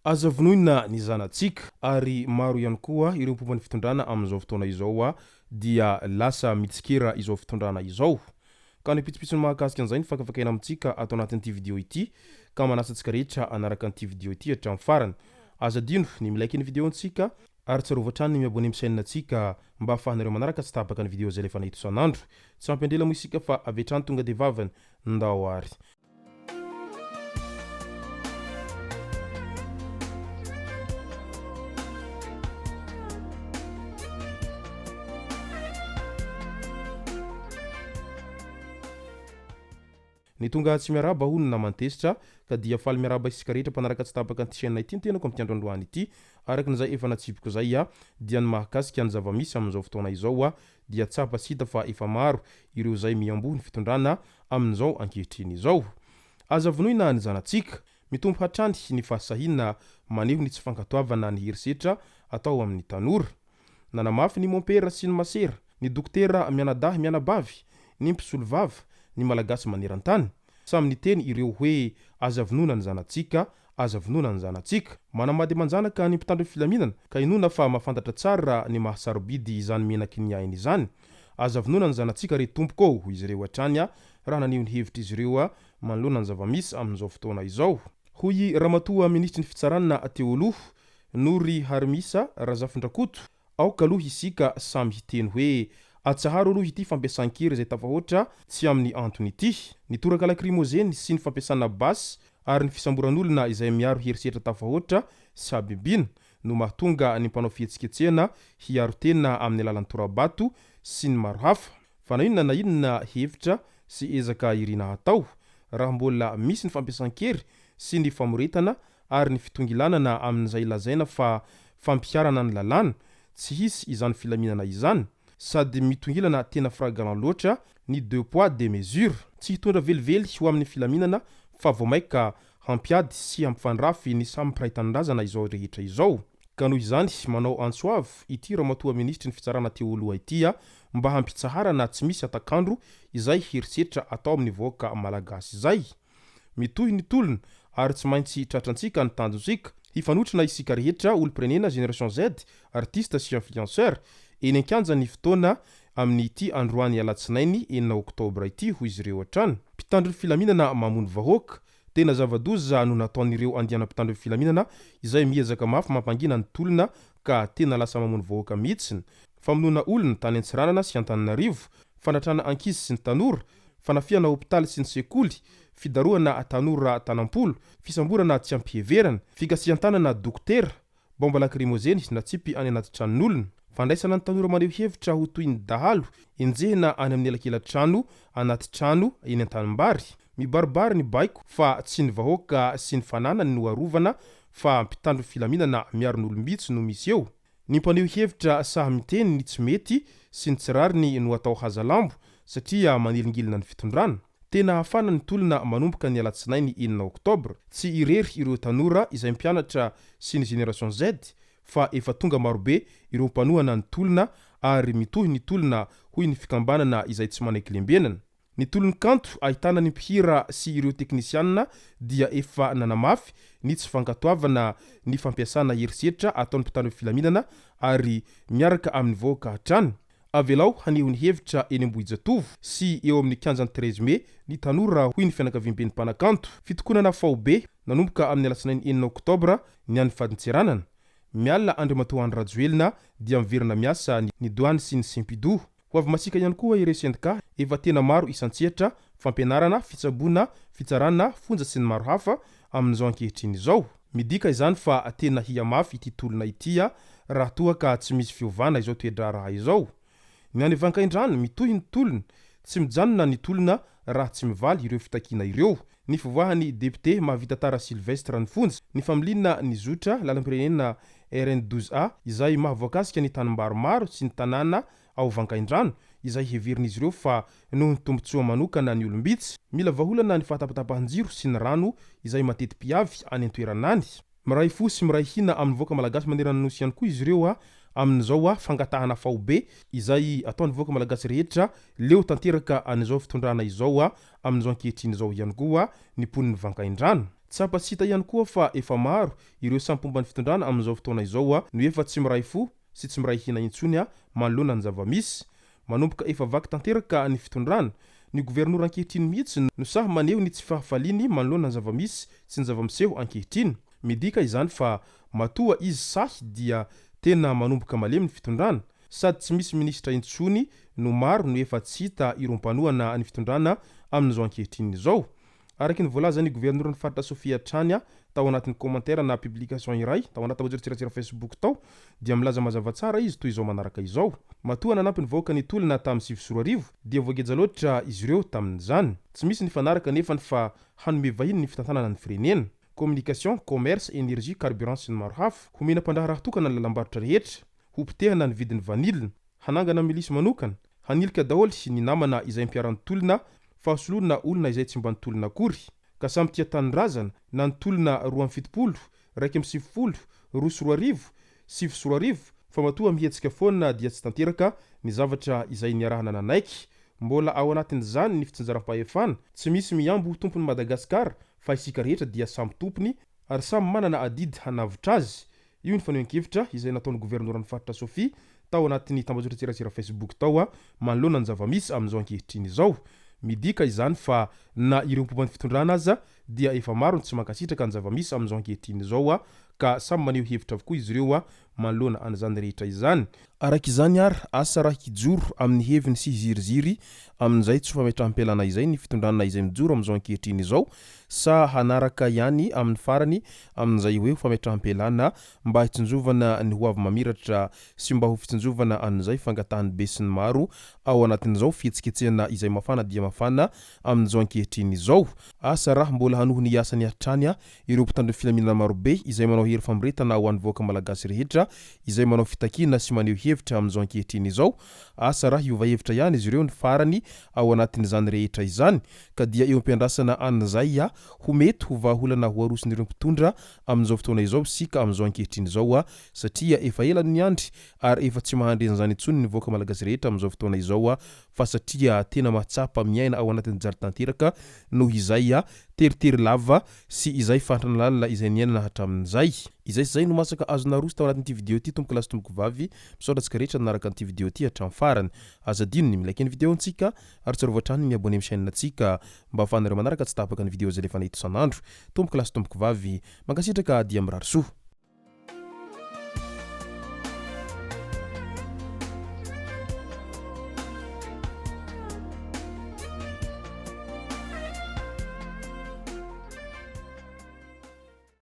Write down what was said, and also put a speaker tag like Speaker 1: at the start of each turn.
Speaker 1: aza vonoina ny zanatsika ary maro ihany koa ireo mpomba ny fitondrana amin'izao fotoana izao dia lasa mitsikera izao fitondrana izao ka ny pitsopitsony mahakasika an'izay ny fakafakaina amintsika atao anatin'ity video ity ka manasantsika rehetra anaraka an'ity video ity hatramin'ny farany aza dino ny milaiky ny video antsika ary tsarova hatrany ny miabone amin'ny chaîne antsika mba ahafahanareo manaraka tsy tapaka ny video zay lefa nahita isan'andro tsy mampendrela moa isika fa avy hatrany tonga de vavany ndao ary ny tonga tsy miaraba hono na mantesitra ka dia faly miaraba isika rehetra mpanaraka tsy tapaka an'ity chaîne ity ny tenako amin'ny androandroany ity araka n'izay efa natsipiko zay dia ny mahakasika ny zava-misy amin'izao fotoana izao dia tsapa sita fa efa maro ireo zay miamboho ny fitondrana amin'izao ankehitriny izao aza vonoina ny zanatsika mitombo hatrany ny fahasahina maneho ny tsy fankatoavana ny herisetra atao amin'ny tanora nanamafy ny mompera sy ny masera ny dokotera mianadahy mianabavy ny mpisolo vava ny malagasy maneran-tany samy ny teny ireo hoe aza vonoina ny zanatsika aza vonoina ny zanatsika manamady manjanaka ny mpitandro filaminana ka inona fa mahafantatra tsara ny mahasarobidy izany menaky ny ainy izany aza vonoina ny zanatsika re tompoko hoy izy ireo hatrany raha naneho ny hevitra izy ireo manoloana ny zava-misy amin'izao fotoana izao hoy ramatoa ministry ny fitsarana teoloha nory harimisa razafondrakoto aoka aloha isika samy hiteny hoe atsaharo aloha ity fampiasan-kery zay tafahoatra tsy amin'ny antony ity ny toraka lakrimozeny sy ny fampiasana basy ary ny fisamboran'olona izay miaro herisetra tafahoatra sy habibina no mahatonga ny mpanao fihetsiketsehana hiaro tena amin'ny alalan'ny torabato sy ny maro hafa fa na inona hevitra sy ezaka irina hatao raha mbola misy ny fampiasan-kery sy ny famoretana ary ny fitongilanana amin'izay lazaina fa fampiarana ny lalàna tsy hisy izany filaminana izany sady mitongilana tena fragalan loatra ny 2 poids 2 mesures tsy hitondra velively ho amin'ny filaminana fa vomaika hampiady sy hampifandrafy ny samy piraitanindrazana izao rehetra izao ka noho izany manao antsoavy ity ramatoa ministry ny fitsarana teoloha ity mba hampitsaharana tsy misy atakandro izay herisetra atao amin'ny voaka malagasy izay mitohy ny tolona ary tsy maintsy tratrantsika ny tanjonsika hifanotrana isika rehetra olom-pirenena génération Z artiste sy influenceur eny ankanja ny fotoana amin'ny ity androany alatsinainy 9 oktobra ity hoy izy ireo hatrany mpitandro ny filaminana mamono vahoaka tena zavadoza no nataon'ireo andiana mpitandro ny filaminana izay miezaka mafy mampangina ny tolona ka tena lasa mamono vahoaka mihitsiny famonoana olona tany Antsiranana sy Antananarivo fanatrana ankizy sy ny tanora fanafiana hopitaly sy ny sekoly fidaroana tanora tanampolo fisamborana tsy ampiheverana fikasiantanana dokotera bomba lakrimozeny natsipy any anaty tranon'olona fandraisana ny tanora maneho hevitra ho toy ny dahalo enjehina any amin'ny elakela-trano anaty trano eny an-tanimbary mibaribary ny baiko fa tsy ny vahoaka sy ny fananany no arovana fa mpitandro filaminana miaro n'olombitsy no misy eo ny mpaneho hevitra saha miteny ny tsy mety sy ny tsirariny no atao hazalambo satria manelingilina ny fitondrana tena hafana ny tolona manomboka ny alatsinainy 9 oktobra tsy irery ireo tanora izay mpianatra sy ny génération Z fa efa tonga marobe ireo mpanohana ny tolona ary mitohy ny tolona hoy ny fikambanana izay tsy manaiky lembenana ny tolony kanto ahitana ny mpihira sy ireo teknisianina dia efa nanamafy ny tsy fankatoavana ny fampiasana herisetra ataon'ny mpitandro filaminana ary miaraka amin'ny voaka hatrany avelao haneho ny hevitra eny Ambohijatovo sy eo amin'ny kianjan'ny 13 Mai ny tanora hoy ny fianakaviam-ben'ny mpanakanto fitokonana faobe nanomboka amin'ny alatsinainy 9 oktobra ny any fadintseranana miala andrimatoany rajoelina dia miverina miasa ny douane sy ny Sempidou ho avy masika ihany koa ireo sendika efa tena maro isantsehatra fampianarana fitsabona fitsarana fonja sy ny maro hafa amin'izao ankehitriny izao midika izany fa tena hiamafy ity tolona ity raha toa ka tsy misy fiovana izao toedra raha izao ny any vankaindrano mitohy ny tolona tsy mijanona ny tolona raha tsy mivaly ireo fitakina ireo ny fivoahany député mahavita tara Sylvestre ny fonja ny familiana ny zotra lalam-pirenena RN12A izay mahavoakasika ny tanimbary maro sy ny tanàna ao vankaindrano izay heverin'izy ireo fa noho ny tombotsoa manokana ny olombitsy mila vaholana ny fahatapatapahan-jiro sy ny rano izay matety piavy any an-toeranany miray fo sy miray hina amin'ny voaka malagasy maneran'nosy ihany koa izy ireo amin'izao fangatahana faobe izay ataon'ny voaka malagasy rehetra leo tanteraka an'izao fitondrana izao amin'izao ankehitriny izao ihany koa ny poniny vankaindrano Tsapatsita ihany koa fa efa maro ireo sampomba ny fitondrana amin'izao fotoana izao no efa tsy miray fo sy tsy miray hina intsony manoloana ny zavamisy. Manomboka efa vaky tanteraka ny fitondrana, ny gouvernoura ankehitriny mihitsy no sahy maneho ny tsy fahafaliany manoloana ny zavamisy sy ny zavamiseho ankehitriny. Midika izany fa matoa izy sahy dia tena manomboka malemy ny fitondrana, sady tsy misy ministra intsony no maro no efa tsy hita ireo mpanohana ny fitondrana amin'izao ankehitriny izao. Araky ny voalaza ny gouvernoura ny faritra Sofia Chaine tao anatin'ny commentaire na publication iray tao anaty tsiratsira Facebook tao dia milaza mazava tsara izy toy izao manaraka izao. Matoa nanampy ny vahoaka ny tolona tamin'ny 2024 dia voageja loatra izy ireo tamin'izany. Tsy misy ny fanaraka nefa fa hanome vahiny ny fitantanana ny firenena. Communication, commerce, énergie, carburant sy ny maro hafa. Homena mpandraha raha tokana ny lalambarotra rehetra, hopitehana ny vidin'ny vanilina, hanangana milisy manokana, hanilika daholo ny namana izay mpiarany tolona, fahasoloana olona izay tsy mba nitolona akory, ka samy tia tanindrazana na nitolona 270, 170, 220, 720, fa matoa mihetsika foana dia tsy tanteraka ny zavatra izay niarahana nanaiky. Mbola ao anatin'izany ny fitsinjaram-pahefana, tsy misy miambo ho tompony Madagasikara fa isika rehetra dia samy tompony ary samy manana adidy hanavitra azy. Io ny fanehoan-kevitra izay nataon'ny gouvernoura ny faritra Sofia tao anatin'ny tambazotra tsiratsira Facebook tao manoloana ny zavamisy amin'izao ankehitriny izao. Midika izany fa na ireo mpomba ny fitondrana aza dia efa maro ny tsy mankasitraka ny zavamisy amin'izao ankehitriny izao ka samy maneho hevitra avokoa izy ireo manoloana an'izany rehetra izany. Araka izany ary asa raha hijoro amin'ny heviny sy ziriziry amin'izay tsy fametrahampialana izay ny fitondrana izay mijoro amin'izao ankehitriny izao, sa hanaraka ihany amin'ny farany amin'izay hoe fametrahampialana mba hitsinjovana ny hoavy mamiratra sy mba ho fitsinjovana an'izay fangatahany be sy ny maro ao anatin'izao fihetsiketsehana izay mafana dia mafana amin'izao ankehitriny izao. Asa raha mbola hanohony asany hatrany ireo mpitandron'ny filaminana marobe izay manao hery famiretana ho an'ny vahoaka malagasy rehetra izay manao fitakina sy maneho hevitra amin'izao ankehitriny izao. Asa raha hiova hevitra ihany izy ireo ny farany ao anatin'izany rehetra izany, ka dia eo ampiandrasana an'izay ho mety ho vahaolana ho arosin'ireo mpitondra amin'izao fotoana izao sika amin'izao ankehitriny izao satria efa ela ny andry ary efa tsy mahandrezany intsony ny vahoaka malagasy rehetra amin'izao fotoana izao fa satria tena mahatsapa miaina ao anatin'ny jary tanteraka noho izay teritery lava sy izay fantrana lalina izay niainana hatramin'izay. Izay sy zay no masaka azona roso tao anatin'ity video ity tomboky lasy tomboky vavy misaotratsika rehetra nanaraka an'ity video ity hatramin'ny farany. Aza dininy milaiky ny videontsika ary tsarovatra hatrany miabone amin'ny chaîne antsika mba ahafahanareo manaraka tsy tapaka ny video zay lefa nahito isan'andro. Tomboky lasy tomboky vavy mankasitraka dia mirary soa.